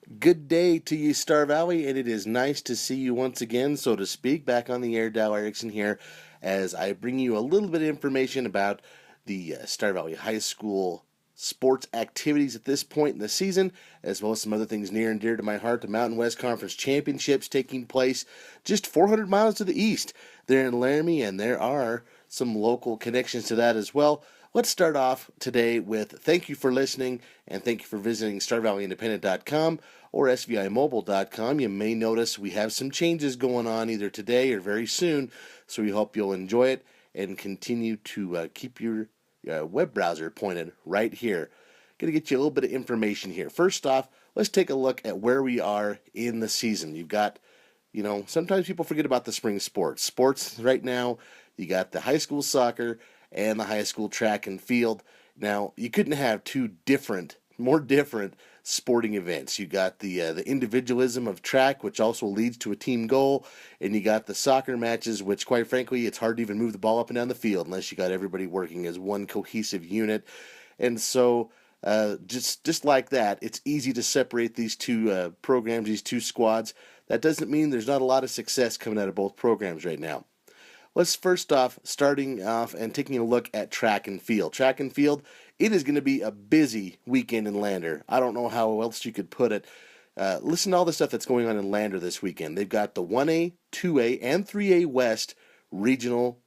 Good day to you, Star Valley, and it is nice to see you once again, so to speak, back on the air. Dow Erickson here, as I bring you a little bit of information about the Star Valley High School sports activities at this point in the season, as well as some other things near and dear to my heart. The Mountain West Conference Championships taking place just 400 miles to the east there in Laramie, and there are some local connections to that as well. Let's start off today with thank you for listening and thank you for visiting StarValleyIndependent.com or SVIMobile.com. You may notice we have some changes going on either today or very soon, so we hope you'll enjoy it and continue to keep your web browser pointed right here. Going to get you a little bit of information here. First off, let's take a look at where we are in the season. You've got, sometimes people forget about the spring sports. Sports right now, you got the high school soccer and the high school track and field. Now, you couldn't have more different sporting events. You got the individualism of track, which also leads to a team goal, and you got the soccer matches, which, quite frankly, it's hard to even move the ball up and down the field unless you got everybody working as one cohesive unit. And so, just like that, it's easy to separate these two programs, these two squads. That doesn't mean there's not a lot of success coming out of both programs right now. Let's first off, starting off and taking a look at track and field. Track and field, it is going to be a busy weekend in Lander. I don't know how else you could put it. Listen to all the stuff that's going on in Lander this weekend. They've got the 1A, 2A, and 3A West regional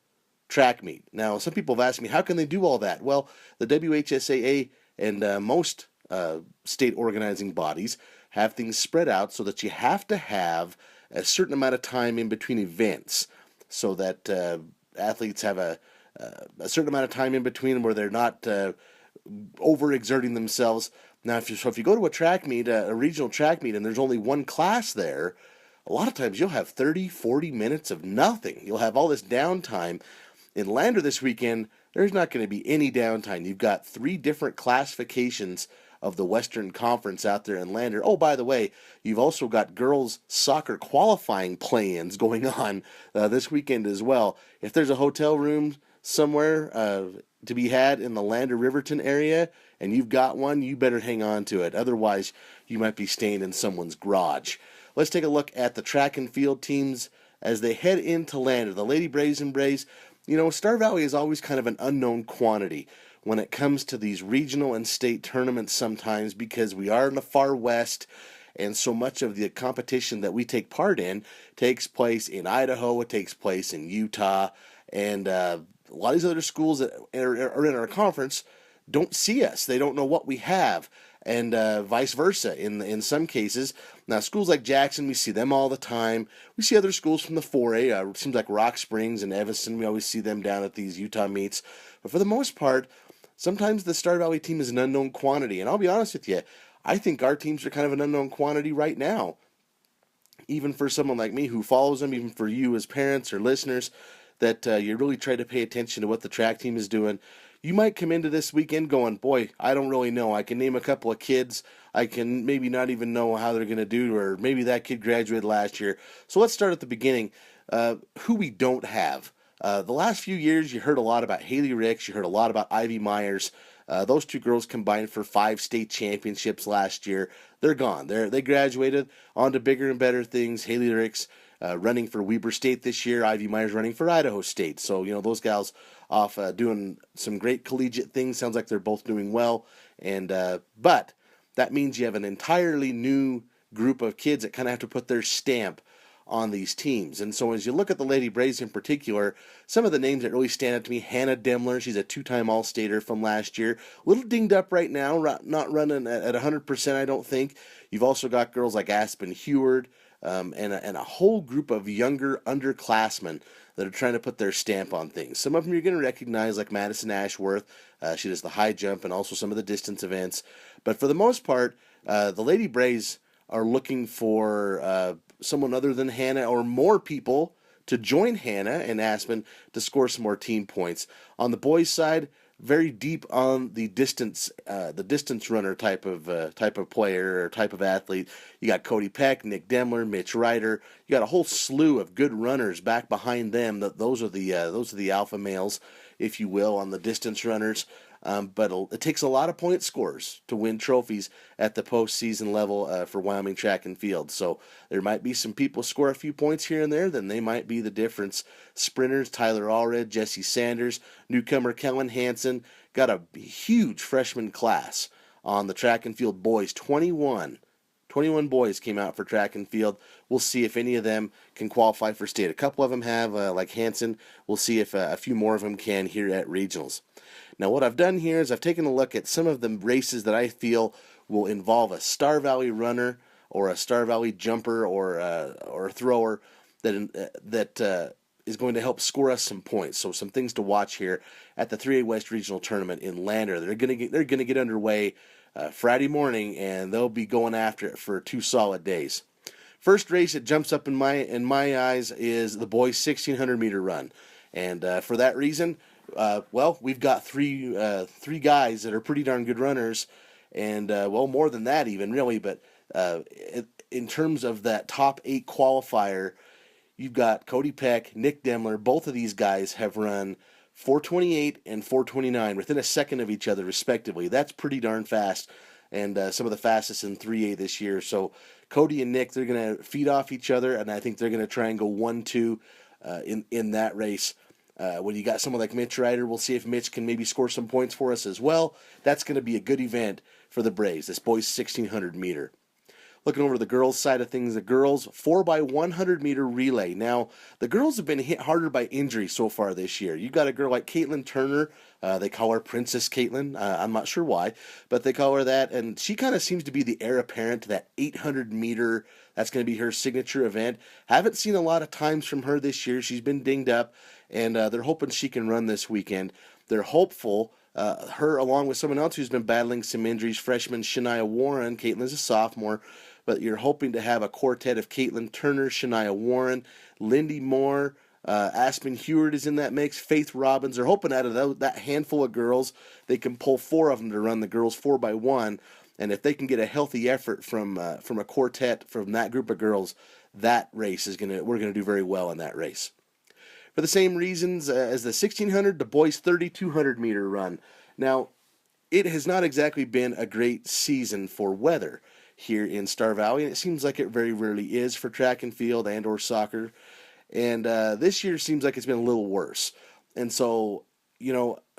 track meet. Now, some people have asked me, how can they do all that? Well, the WHSAA and most state organizing bodies have things spread out so that you have to have a certain amount of time in between events, so that athletes have a certain amount of time in between them where they're not overexerting themselves. Now, if you go to a track meet, a regional track meet, and there's only one class there, a lot of times you'll have 30, 40 minutes of nothing. You'll have all this downtime. In Lander this weekend, there's not going to be any downtime. You've got 3 different classifications of the Western Conference out there in Lander. Oh, by the way, you've also got girls soccer qualifying play-ins going on this weekend as well. If there's a hotel room somewhere to be had in the Lander Riverton area and you've got one, you better hang on to it. Otherwise, you might be staying in someone's garage. Let's take a look at the track and field teams as they head into Lander. The Lady Braves and Braves, Star Valley is always kind of an unknown quantity when it comes to these regional and state tournaments sometimes, because we are in the far west and so much of the competition that we take part in takes place in Idaho, it takes place in Utah, and a lot of these other schools that are in our conference don't see us. They don't know what we have, and vice versa in some cases. Now, schools like Jackson, we see them all the time. We see other schools from the 4A. It seems like Rock Springs and Evanston, we always see them down at these Utah meets. But for the most part, sometimes the Star Valley team is an unknown quantity. And I'll be honest with you, I think our teams are kind of an unknown quantity right now. Even for someone like me who follows them, even for you as parents or listeners, that you really try to pay attention to what the track team is doing. You might come into this weekend going, boy, I don't really know. I can name a couple of kids. I can maybe not even know how they're going to do, or maybe that kid graduated last year. So let's start at the beginning. Who we don't have. The last few years, you heard a lot about Haley Ricks. You heard a lot about Ivy Myers. Those two girls combined for 5 state championships last year. They're gone. They graduated on to bigger and better things. Haley Ricks running for Weber State this year. Ivy Myers running for Idaho State. So, those gals off doing some great collegiate things. Sounds like they're both doing well. And but that means you have an entirely new group of kids that kind of have to put their stamp on these teams. And so as you look at the Lady Braves in particular, some of the names that really stand out to me, Hannah Demler, she's a 2-time All-Stater from last year. A little dinged up right now, not running at 100%, I don't think. You've also got girls like Aspen Heward, and a whole group of younger underclassmen that are trying to put their stamp on things. Some of them you're going to recognize, like Madison Ashworth. She does the high jump and also some of the distance events. But for the most part, the Lady Braves are looking for someone other than Hannah or more people to join Hannah and Aspen to score some more team points. On the boys' side, very deep on the distance runner type of player or type of athlete. You got Cody Peck, Nick Demler, Mitch Ryder. You got a whole slew of good runners back behind them. Those are the alpha males, if you will, on the distance runners. But it takes a lot of point scores to win trophies at the postseason level for Wyoming track and field. So there might be some people score a few points here and there, then they might be the difference. Sprinters, Tyler Allred, Jesse Sanders, newcomer Kellen Hansen, got a huge freshman class on the track and field boys, 21 boys came out for track and field. We'll see if any of them can qualify for state. A couple of them have, like Hansen. We'll see if a few more of them can here at regionals. Now, what I've done here is I've taken a look at some of the races that I feel will involve a Star Valley runner or a Star Valley jumper or a thrower that is going to help score us some points. So some things to watch here at the 3A West Regional Tournament in Lander. They're going to get underway Friday morning, and they'll be going after it for 2 solid days. First race that jumps up in my eyes is the boys 1600 meter run, and for that reason, we've got three guys that are pretty darn good runners, and more than that even really. But in terms of that top 8 qualifier, you've got Cody Peck, Nick Demler. Both of these guys have run 4:28 and 4:29 within a second of each other, respectively. That's pretty darn fast, and some of the fastest in 3A this year. So Cody and Nick, they're going to feed off each other, and I think they're going to try and go 1-2 in that race. When you got someone like Mitch Ryder, we'll see if Mitch can maybe score some points for us as well. That's going to be a good event for the Braves, this boys 1600 meter. Looking over the girls' side of things, the girls 4x100 meter relay. Now, the girls have been hit harder by injury so far this year. You got a girl like Caitlin Turner. They call her Princess Caitlin. I'm not sure why, but they call her that. And she kind of seems to be the heir apparent to that 800 meter. That's going to be her signature event. Haven't seen a lot of times from her this year. She's been dinged up, and they're hoping she can run this weekend. They're hopeful. Her, along with someone else who's been battling some injuries, freshman Shania Warren. Caitlin's a sophomore. But you're hoping to have a quartet of Caitlin Turner, Shania Warren, Lindy Moore, Aspen Heward is in that mix, Faith Robbins. They're hoping out of that handful of girls, they can pull 4 of them to run the girls 4x1. And if they can get a healthy effort from a quartet from that group of girls, that race we're gonna do very well in that race. For the same reasons as the 1600, the boys 3200 meter run. Now, it has not exactly been a great season for weather here in Star Valley, and it seems like it very rarely is for track and field and or soccer. And this year seems like it's been a little worse. And so,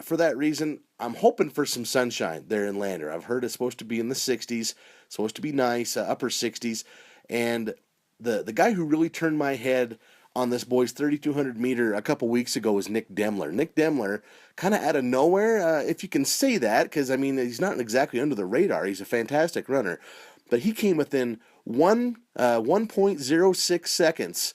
for that reason, I'm hoping for some sunshine there in Lander. I've heard it's supposed to be in the 60s, supposed to be nice, upper 60s. And the guy who really turned my head on this boys 3200 meter a couple weeks ago was Nick Demler. Nick Demler, kind of out of nowhere, if you can say that, because he's not exactly under the radar. He's a fantastic runner. But he came within 1.06 seconds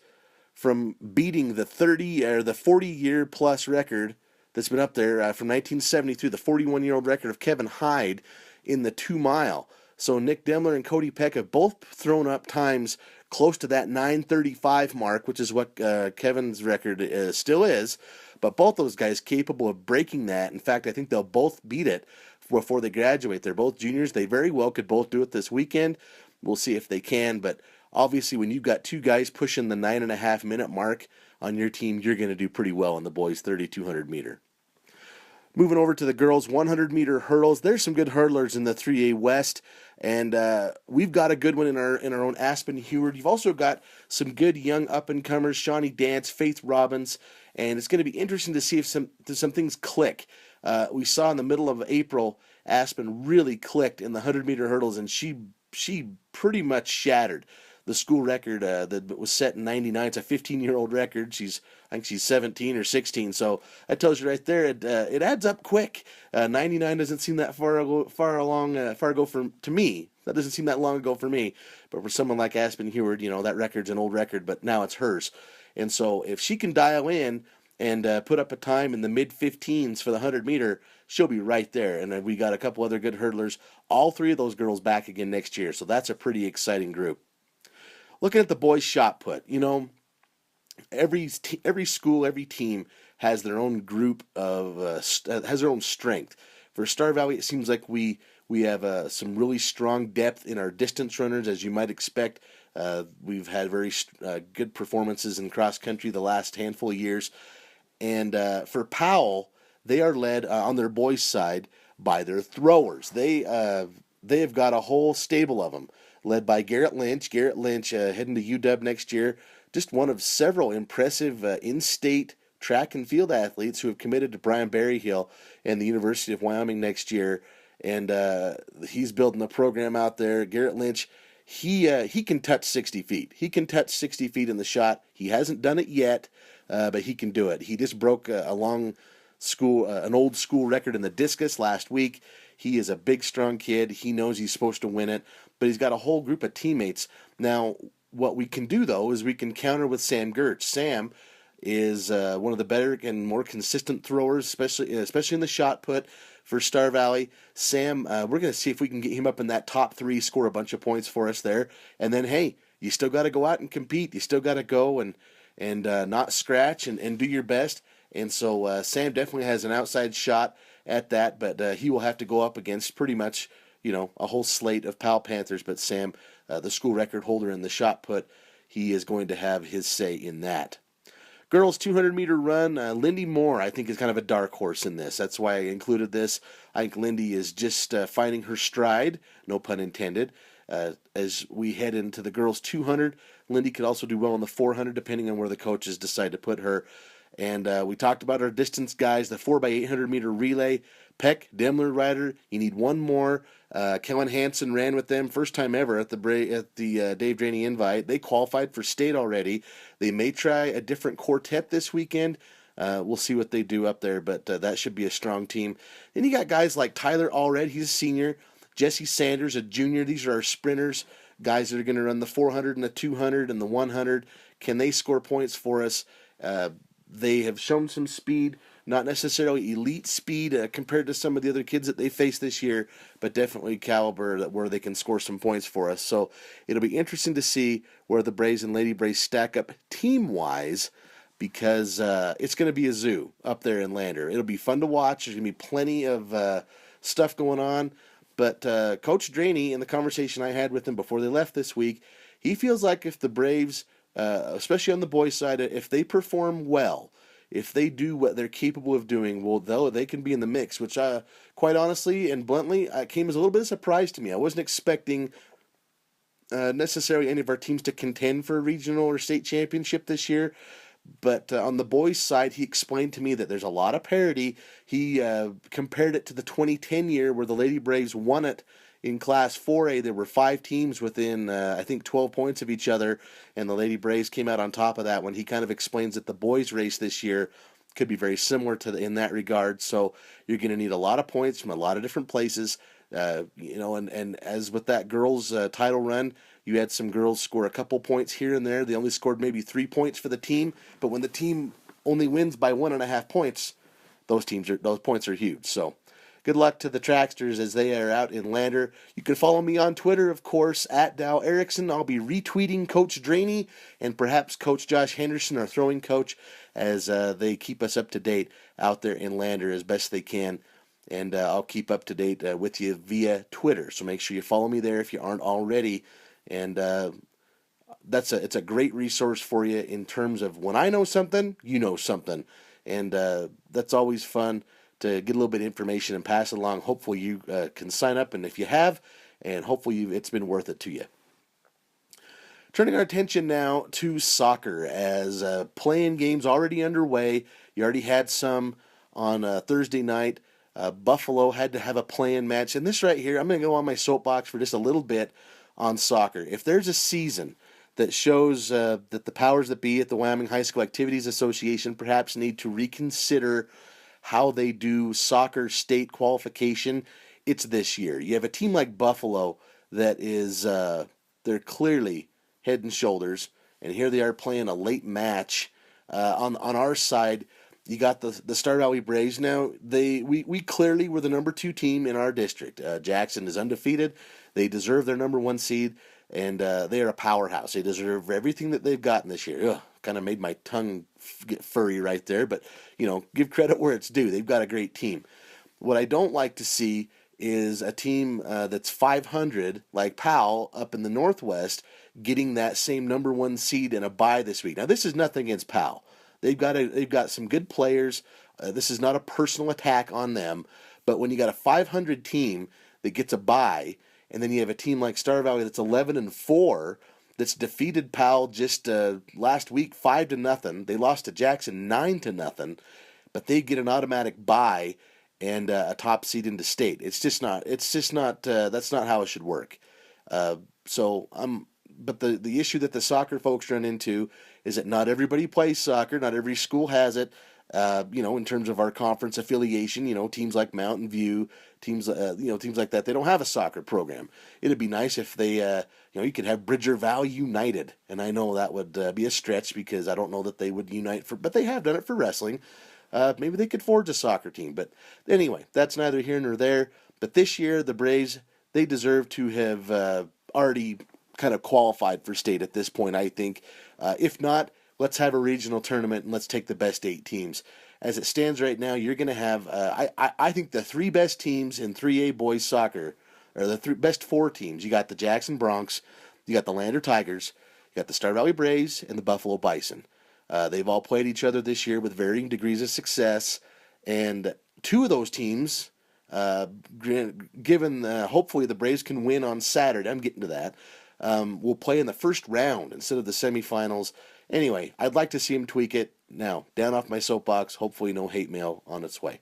from beating the 40-year plus record that's been up there from 1973, the 41-year-old record of Kevin Hyde in the 2 mile. So Nick Demler and Cody Peck have both thrown up times close to that 9:35 mark, which is what Kevin's record still is. But both those guys capable of breaking that. In fact, I think they'll both beat it before they graduate. They're both juniors. They very well could both do it this weekend. We'll see if they can. But obviously, when you've got 2 guys pushing the 9.5-minute mark on your team, you're going to do pretty well in the boys 3200 meter. Moving over to the girls 100 meter hurdles, there's some good hurdlers in the 3A West, and we've got a good one in our own Aspen Heward. You've also got some good young up and comers, Shawnee Dance, Faith Robbins, and it's going to be interesting to see if some things click. We saw in the middle of April, Aspen really clicked in the 100 meter hurdles, and she pretty much shattered the school record that was set in '99. It's a 15-year-old record. I think she's 17 or 16. So that tells you right there, it adds up quick. 99 doesn't seem that far ago to me. That doesn't seem that long ago for me. But for someone like Aspen Heward, that record's an old record, but now it's hers. And so if she can dial in and put up a time in the mid-15s for the 100 meter, she'll be right there. And we got a couple other good hurdlers. All 3 of those girls back again next year. So that's a pretty exciting group. Looking at the boys' shot put, every school, every team has their own group of has their own strength. For Star Valley, it seems like we have some really strong depth in our distance runners, as you might expect. We've had very good performances in cross country the last handful of years, and for Powell, they are led on their boys' side by their throwers. They have got a whole stable of them, led by Garrett Lynch. Garrett Lynch heading to UW next year, just one of several impressive in-state track and field athletes who have committed to Brian Berryhill and the University of Wyoming next year. And he's building a program out there. Garrett Lynch, he can touch 60 feet. He can touch 60 feet in the shot. He hasn't done it yet, but he can do it. He just broke an old school record in the discus last week. He is a big, strong kid. He knows he's supposed to win it, but he's got a whole group of teammates. Now, what we can do, though, is we can counter with Sam Gertz. Sam is one of the better and more consistent throwers, especially in the shot put for Star Valley. Sam, we're going to see if we can get him up in that top 3, score a bunch of points for us there. And then, hey, you still got to go out and compete. You still got to go and not scratch and do your best. And so Sam definitely has an outside shot at that, but he will have to go up against pretty much, a whole slate of Powell Panthers. But Sam, the school record holder in the shot put, he is going to have his say in that. Girls 200-meter run, Lindy Moore, I think, is kind of a dark horse in this. That's why I included this. I think Lindy is just finding her stride, no pun intended. As we head into the girls 200, Lindy could also do well in the 400, depending on where the coaches decide to put her. And we talked about our distance guys, the 4x800 meter relay. Peck, Demler Ryder, you need one more. Kellen Hansen ran with them first time ever at the Dave Draney Invite. They qualified for state already. They may try a different quartet this weekend. We'll see what they do up there, but that should be a strong team. Then you got guys like Tyler Allred, he's a senior. Jesse Sanders, a junior. These are our sprinters, guys that are going to run the 400 and the 200 and the 100. Can they score points for us? They have shown some speed, not necessarily elite speed compared to some of the other kids that they faced this year, but definitely caliber where they can score some points for us. So it'll be interesting to see where the Braves and Lady Braves stack up team-wise, because it's going to be a zoo up there in Lander. It'll be fun to watch. There's going to be plenty of stuff going on. But Coach Draney, in the conversation I had with him before they left this week, he feels like if the Braves, especially on the boys' side, if they perform well, if they do what they're capable of doing, well, they can be in the mix, which quite honestly and bluntly came as a little bit of a surprise to me. I wasn't expecting necessarily any of our teams to contend for a regional or state championship this year. But on the boys' side, he explained to me that there's a lot of parity. He compared it to the 2010 year where the Lady Braves won it in Class 4A. There were 5 teams within, I think, 12 points of each other, and the Lady Braves came out on top of that one. He kind of explains that the boys' race this year could be very similar to in that regard. So you're going to need a lot of points from a lot of different places. And as with that girls' title run, you had some girls score a couple points here and there. They only scored maybe 3 points for the team, but when the team only wins by 1.5 points, those points are huge. So good luck to the Tracksters as they are out in Lander. You can follow me on Twitter, of course, at Dow Erickson. I'll be retweeting Coach Draney and perhaps Coach Josh Henderson, our throwing coach, as they keep us up to date out there in Lander as best they can. And I'll keep up to date with you via Twitter. So make sure you follow me there if you aren't already. And it's a great resource for you in terms of when I know something, you know something. And that's always fun to get a little bit of information and pass it along. Hopefully you can sign up, and if you have, and hopefully it's been worth it to you. Turning our attention now to soccer, as playing games already underway. You already had some on Thursday night. Buffalo had to have a play-in match. And this right here, I'm going to go on my soapbox for just a little bit on soccer. If there's a season that shows that the powers that be at the Wyoming High School Activities Association perhaps need to reconsider how they do soccer state qualification, it's this year. You have a team like Buffalo that is, they're clearly head and shoulders, and here they are playing a late match. On our side, you got the Star Valley Braves. Now, we clearly were the number 2 team in our district. Jackson is undefeated. They deserve their number 1 seed, and they are a powerhouse. They deserve everything that they've gotten this year. Kind of made my tongue get furry right there, but, give credit where it's due. They've got a great team. What I don't like to see is a team that's 500, like Powell, up in the Northwest, getting that same number 1 seed and a bye this week. Now, this is nothing against Powell. They've got some good players This is not a personal attack on them, but when you got a 500 team that gets a bye, and then you have a team like Star Valley that's 11-4 that's defeated Powell just last week 5-0. They lost to Jackson 9-0, but they get an automatic bye and a top seed into state. It's just not. It's just not. That's not how it should work. So I'm. But the issue that the soccer folks run into is that not everybody plays soccer. Not every school has it. In terms of our conference affiliation, teams like Mountain View, teams like that, they don't have a soccer program. It'd be nice if they, you could have Bridger Valley United, and I know that would be a stretch because I don't know that they would unite but they have done it for wrestling. Maybe they could forge a soccer team, but anyway, that's neither here nor there. But this year, the Braves, they deserve to have already kind of qualified for state at this point, I think. If not, let's have a regional tournament and let's take the best 8 teams. As it stands right now, you're going to have, I think, the 3 best teams in 3A boys soccer, or the best 4 teams. You got the Jackson Bronx, you got the Lander Tigers, you got the Star Valley Braves, and the Buffalo Bison. They've all played each other this year with varying degrees of success, and 2 of those teams, given hopefully the Braves can win on Saturday, I'm getting to that, will play in the first round instead of the semifinals. Anyway, I'd like to see him tweak it. Now, down off my soapbox, hopefully no hate mail on its way.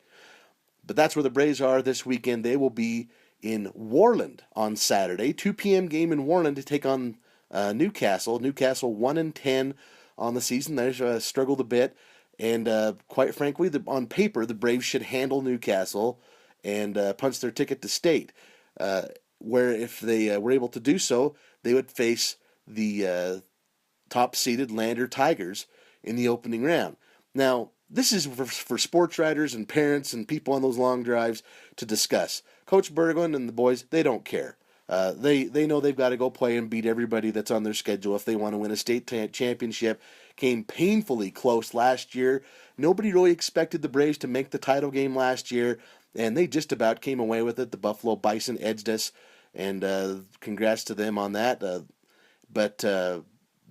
But that's where the Braves are this weekend. They will be in Warland on Saturday, 2 p.m. game in Warland to take on Newcastle. Newcastle 1-10 on the season. They've struggled a bit, and quite frankly, on paper, the Braves should handle Newcastle and punch their ticket to state. Where if they were able to do so, they would face the top-seeded Lander Tigers in the opening round. Now, this is for sports writers and parents and people on those long drives to discuss. Coach Berglund and the boys, they don't care. They know they've got to go play and beat everybody that's on their schedule if they want to win a state championship. Came painfully close last year. Nobody really expected the Braves to make the title game last year, and they just about came away with it. The Buffalo Bison edged us, and congrats to them on that. But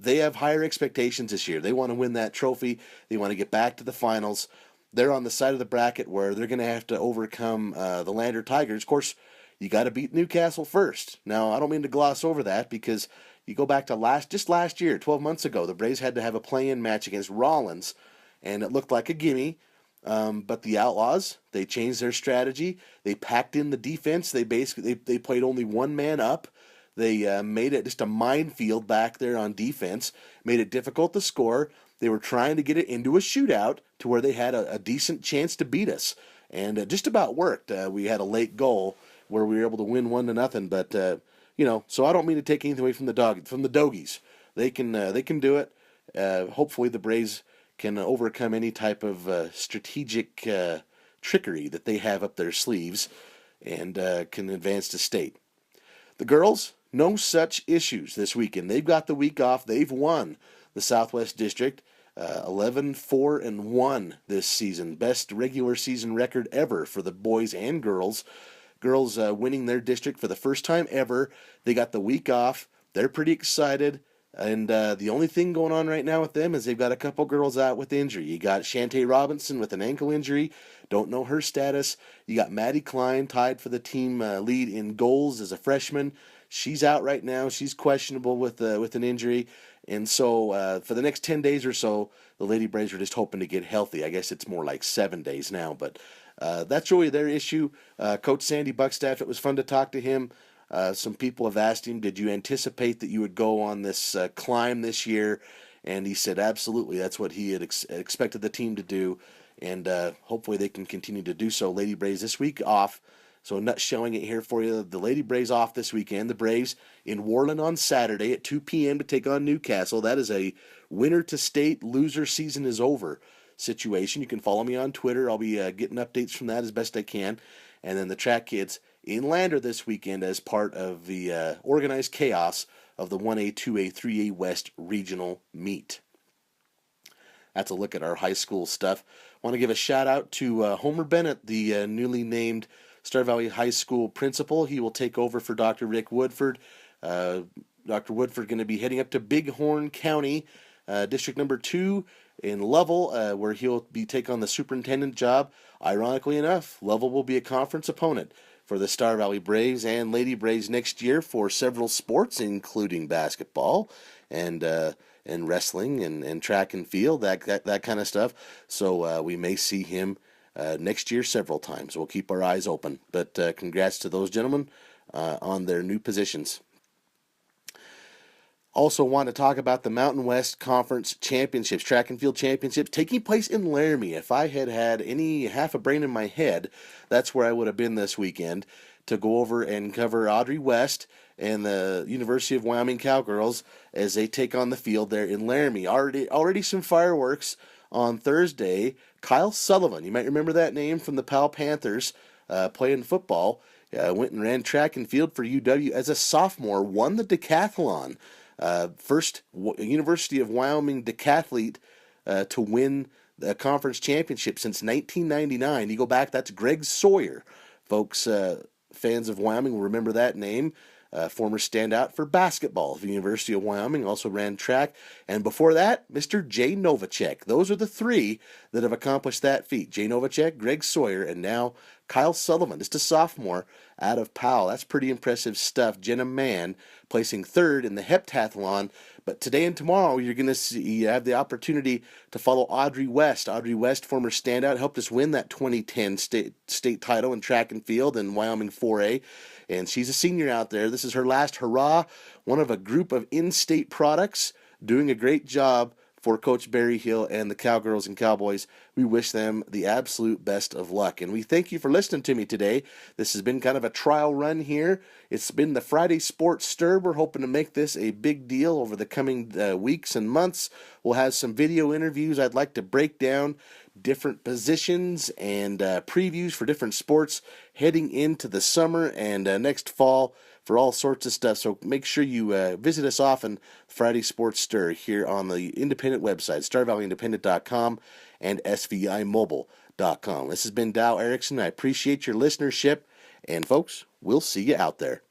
they have higher expectations this year. They want to win that trophy. They want to get back to the finals. They're on the side of the bracket where they're going to have to overcome the Lander Tigers. Of course, you got to beat Newcastle first. Now, I don't mean to gloss over that because you go back to last year, 12 months ago, the Braves had to have a play-in match against Rollins, and it looked like a gimme. But the Outlaws, they changed their strategy. They packed in the defense. They played only one man up. They made it just a minefield back there on defense, made it difficult to score. They were trying to get it into a shootout to where they had a decent chance to beat us, and it just about worked. We had a late goal where we were able to win 1-0, but so I don't mean to take anything away from the Dogies. They can do it. Hopefully the Braves can overcome any type of strategic trickery that they have up their sleeves and can advance to state. The girls, no such issues this weekend. They've got the week off. They've won the Southwest District 11-4-1 this season. Best regular season record ever for the boys and girls. Girls winning their district for the first time ever. They got the week off. They're pretty excited. And the only thing going on right now with them is they've got a couple girls out with injury. You got Shantae Robinson with an ankle injury. Don't know her status. You got Maddie Klein tied for the team lead in goals as a freshman. She's out right now. She's questionable with an injury. And so for the next 10 days or so, the Lady Braves are just hoping to get healthy. I guess it's more like 7 days now. But that's really their issue. Coach Sandy Buckstaff, it was fun to talk to him. Some people have asked him, did you anticipate that you would go on this climb this year? And he said, absolutely. That's what he had expected the team to do. And hopefully they can continue to do so. Lady Braves this week off. So not showing it here for you. The Lady Braves off this weekend. The Braves in Warland on Saturday at 2 p.m. to take on Newcastle. That is a winner to state, loser season is over situation. You can follow me on Twitter. I'll be getting updates from that as best I can. And then the Track Kids in Lander this weekend as part of the organized chaos of the 1A, 2A, 3A West regional meet. That's a look at our high school stuff. I want to give a shout out to Homer Bennett, the newly named Star Valley High School principal. He will take over for Dr. Rick Woodford. Dr. Woodford going to be heading up to Bighorn County District number 2 in Lovell, where he'll be take on the superintendent job. Ironically enough, Lovell will be a conference opponent for the Star Valley Braves and Lady Braves next year for several sports, including basketball and wrestling and track and field, that kind of stuff. So we may see him next year several times. We'll keep our eyes open. But congrats to those gentlemen on their new positions. Also want to talk about the Mountain West Conference Championships, track and field championships, taking place in Laramie. If I had had any half a brain in my head, that's where I would have been this weekend to go over and cover Audrey West and the University of Wyoming Cowgirls as they take on the field there in Laramie. Already some fireworks on Thursday. Kyle Sullivan, you might remember that name from the Powell Panthers, playing football, went and ran track and field for UW as a sophomore, won the decathlon. First University of Wyoming decathlete to win the conference championship since 1999. You go back, that's Greg Sawyer. Folks, fans of Wyoming will remember that name. Former standout for basketball for the University of Wyoming, also ran track. And before that, Mr. Jay Novacek. Those are the three that have accomplished that feat. Jay Novacek, Greg Sawyer, and now Kyle Sullivan, just a sophomore out of Powell. That's pretty impressive stuff. Jenna Mann placing third in the heptathlon. But today and tomorrow, you're going to see, you have the opportunity to follow Audrey West. Audrey West, former standout, helped us win that 2010 state title in track and field in Wyoming 4A. And she's a senior out there. This is her last hurrah. One of a group of in-state products doing a great job for Coach Barry Hill and the Cowgirls and Cowboys. We wish them the absolute best of luck. And we thank you for listening to me today. This has been kind of a trial run here. It's been the Friday Sports Stir. We're hoping to make this a big deal over the coming weeks and months. We'll have some video interviews. I'd like to break down different positions and previews for different sports heading into the summer and next fall for all sorts of stuff. So make sure you visit us often, Friday Sports Stir, here on the independent website, StarValleyIndependent.com and SVIMobile.com. This has been Dow Erickson. I appreciate your listenership, and folks, we'll see you out there.